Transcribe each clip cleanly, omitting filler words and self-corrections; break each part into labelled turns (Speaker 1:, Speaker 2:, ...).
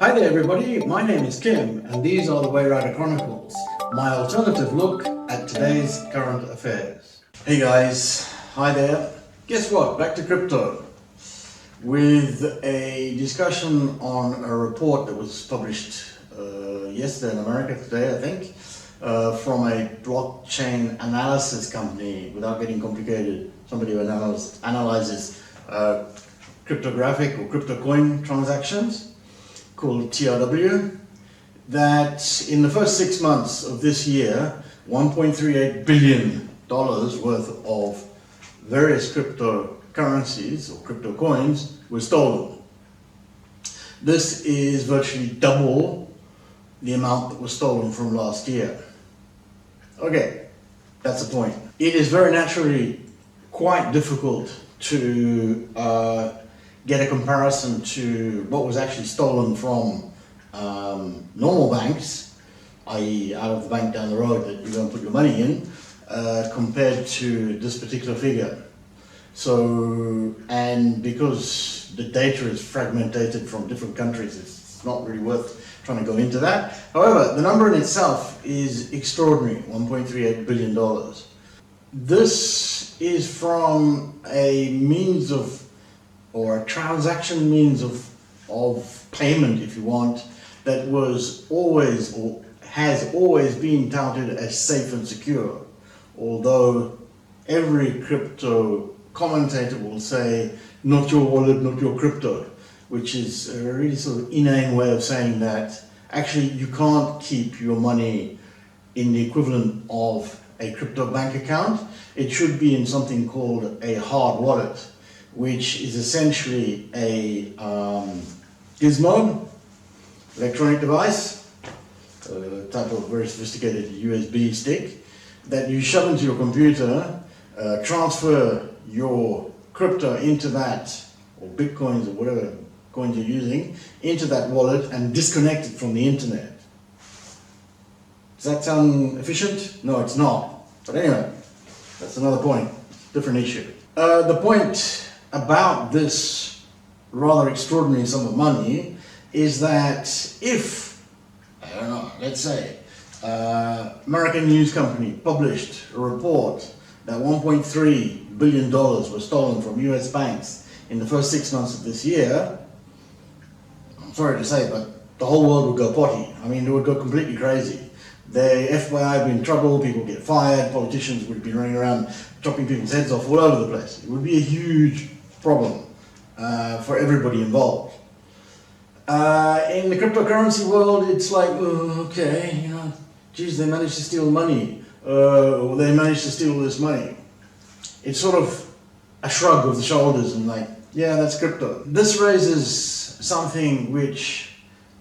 Speaker 1: Hi there everybody, my name is Kim and these are the Wayrider Chronicles, my alternative look at today's current affairs. Hey guys, hi there. Guess what, back to crypto with a discussion on a report that was published yesterday in America, today I think, from a blockchain analysis company, without getting complicated, somebody who analyzes cryptographic or crypto coin transactions, called TRW, that in the first 6 months of this year, $1.38 billion worth of various cryptocurrencies or crypto coins were stolen. This is virtually double the amount that was stolen from last year. Okay, that's the point. It is very naturally quite difficult to get a comparison to what was actually stolen from normal banks, i.e. out of the bank down the road that you're going to put your money in, compared to this particular figure. So, and because the data is fragmented from different countries, it's not really worth trying to go into that. However, the number in itself is extraordinary, $1.38 billion. This is from a means of, or a transaction means of payment, if you want, that was always or has always been touted as safe and secure. Although every crypto commentator will say, not your wallet, not your crypto, which is a really sort of inane way of saying that actually you can't keep your money in the equivalent of a crypto bank account. It should be in something called a hard wallet, which is essentially a gizmo, electronic device, a type of very sophisticated USB stick that you shove into your computer, transfer your crypto into that, or bitcoins or whatever coins you're using, into that wallet and disconnect it from the internet. Does that sound efficient? No, it's not. But anyway, that's another point, different issue. The point about this rather extraordinary sum of money is that if, I don't know, let's say, American news company published a report that $1.3 billion was stolen from US banks in the first 6 months of this year, I'm sorry to say, but the whole world would go potty. I mean, they would go completely crazy. The FBI would be in trouble, people get fired, politicians would be running around chopping people's heads off all over the place. It would be a huge problem for everybody involved. In the cryptocurrency world, it's like, oh, okay, you know, geez, they managed to steal money, or they managed to steal this money. It's sort of a shrug of the shoulders and like, yeah, that's crypto. This raises something which,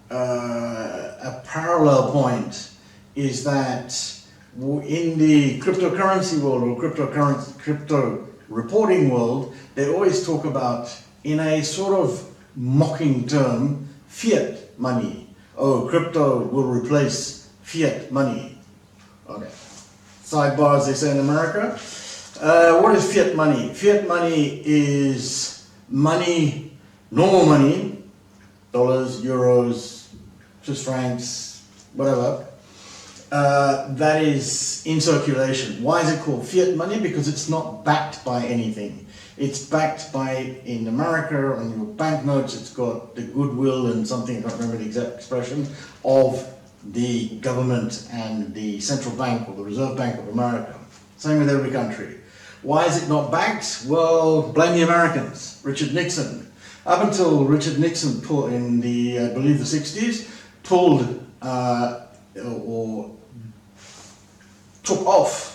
Speaker 1: a parallel point is that in the cryptocurrency world or crypto reporting world, they always talk about, in a sort of mocking term, fiat money. Oh, crypto will replace fiat money. Okay. Sidebar, as they say in America. What is fiat money? Fiat money is money, normal money, dollars, euros, Swiss francs, whatever, that is in circulation. Why is it called fiat money? Because it's not backed by anything. It's backed by, in America, on your banknotes, it's got the goodwill and something, I don't remember the exact expression, of the government and the central bank or the Reserve Bank of America. Same with every country. Why is it not backed? Well, blame the Americans. Richard Nixon. Up until Richard Nixon in the, I believe the 60s, pulled or took off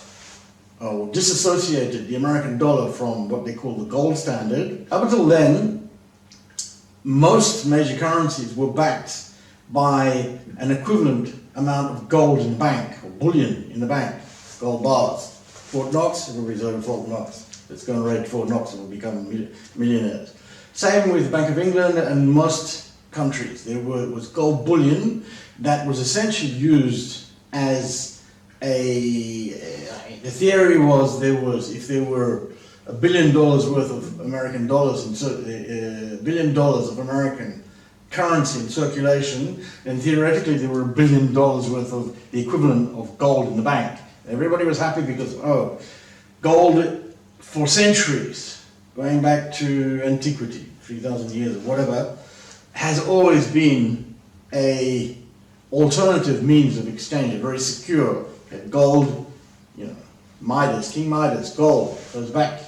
Speaker 1: or disassociated the American dollar from what they call the gold standard. Up until then, most major currencies were backed by an equivalent amount of gold in the bank, or bullion in the bank, gold bars. Fort Knox, everybody's heard of Fort Knox. Let's go and raid Fort Knox and we'll become millionaires. Same with the Bank of England and most countries. There was gold bullion that was essentially used as the theory was if there were $1 billion worth of American dollars and $1 billion of American currency in circulation, then theoretically there were $1 billion worth of the equivalent of gold in the bank. Everybody was happy because, oh, gold for centuries, going back to antiquity, 3,000 years or whatever, has always been a alternative means of exchange, a very secure. Gold, you know, Midas, King Midas, gold goes back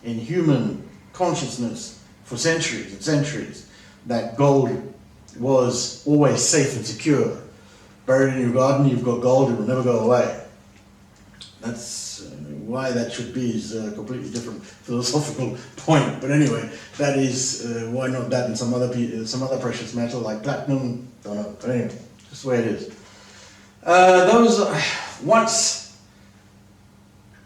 Speaker 1: in human consciousness for centuries and centuries, that gold was always safe and secure. Buried in your garden, you've got gold, it will never go away. That's why that should be is a completely different philosophical point. But anyway, that is why not that and some other precious metal like platinum. Don't know. But anyway, just the way it is. Once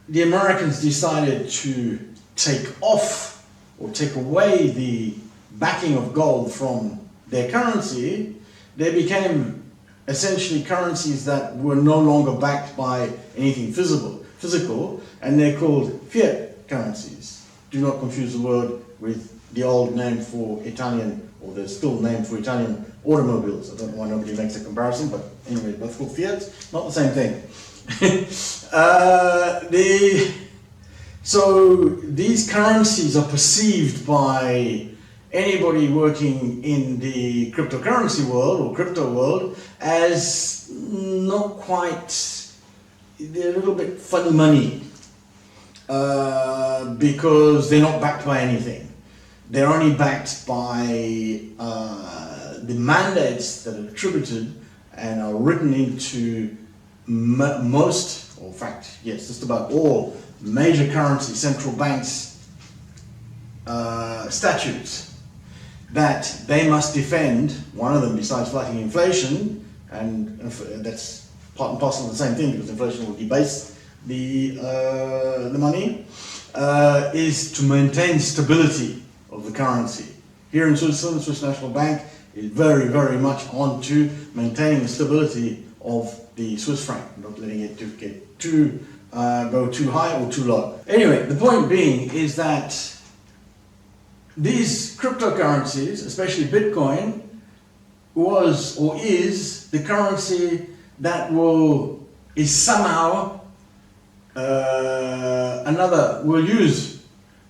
Speaker 1: the Americans decided to take off or take away the backing of gold from their currency, they became essentially currencies that were no longer backed by anything physical, and they're called fiat currencies. Do not confuse the word with the old name for Italian, or the still name for Italian automobiles. I don't know why nobody makes a comparison, but anyway, both called Fiat, not the same thing. So these currencies are perceived by anybody working in the cryptocurrency world or crypto world as not quite, they're a little bit funny money because they're not backed by anything. They're only backed by the mandates that are attributed and are written into most, or in fact, yes, just about all major currency central banks statutes that they must defend. One of them, besides fighting inflation, and that's part and parcel of the same thing because inflation will debase the money, is to maintain stability of the currency. Here in Switzerland, the Swiss National Bank is very, very much on to maintaining the stability of the Swiss franc, not letting it get too go too high or too low. Anyway, the point being is that these cryptocurrencies, especially Bitcoin, was or is the currency that is somehow we'll use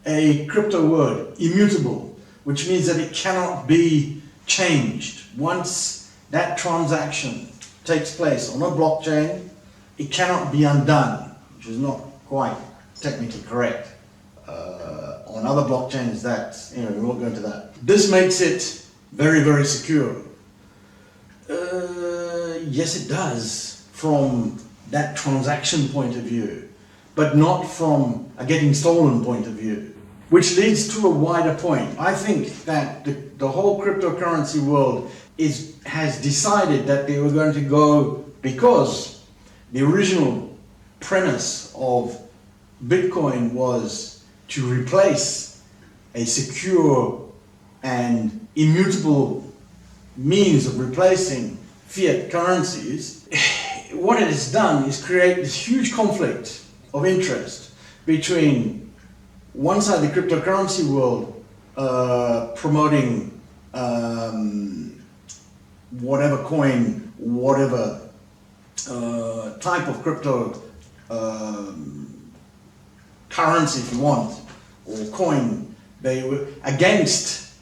Speaker 1: a crypto word, immutable, which means that it cannot be changed. Once that transaction takes place on a blockchain, it cannot be undone, which is not quite technically correct. On other blockchains, anyway, we won't go into that. This makes it very, very secure. Yes, it does from that transaction point of view, but not from a getting stolen point of view, which leads to a wider point. I think that the whole cryptocurrency world has decided that they were going to go, because the original premise of Bitcoin was to replace a secure and immutable means of replacing fiat currencies. What it has done is create this huge conflict of interest between one side, the cryptocurrency world, promoting whatever coin, whatever type of crypto currency, if you want, or coin, they were against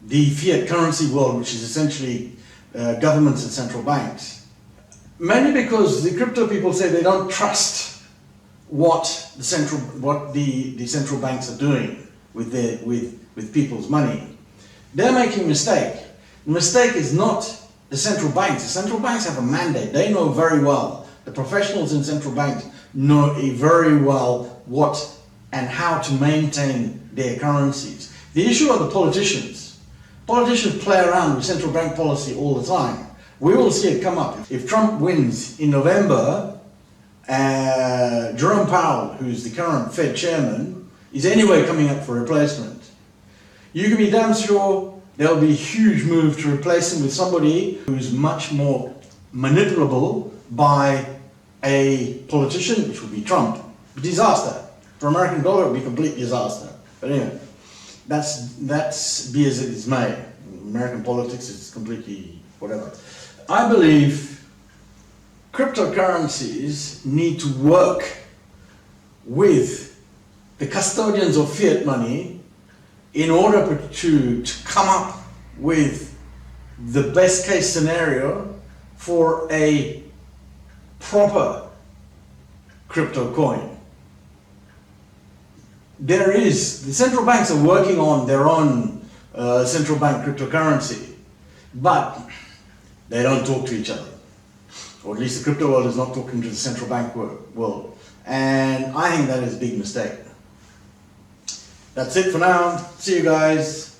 Speaker 1: the fiat currency world, which is essentially governments and central banks. Mainly because the crypto people say they don't trust what the central banks are doing with people's money. They're making a mistake. The mistake is not the central banks. The central banks have a mandate. They know very well. The professionals in central banks know very well what and how to maintain their currencies. The issue are the politicians. Politicians play around with central bank policy all the time. We will see it come up. If Trump wins in November, Jerome Powell, who's the current Fed chairman, is anyway coming up for replacement. You can be damn sure there'll be a huge move to replace him with somebody who's much more manipulable by a politician, which would be Trump. Disaster. For American dollar, it would be a complete disaster. But anyway, that's be as it is may. American politics is completely whatever. I believe cryptocurrencies need to work with the custodians of fiat money in order to come up with the best case scenario for a proper crypto coin. The central banks are working on their own central bank cryptocurrency, but they don't talk to each other. Or at least the crypto world is not talking to the central bank world. And I think that is a big mistake. That's it for now. See you guys.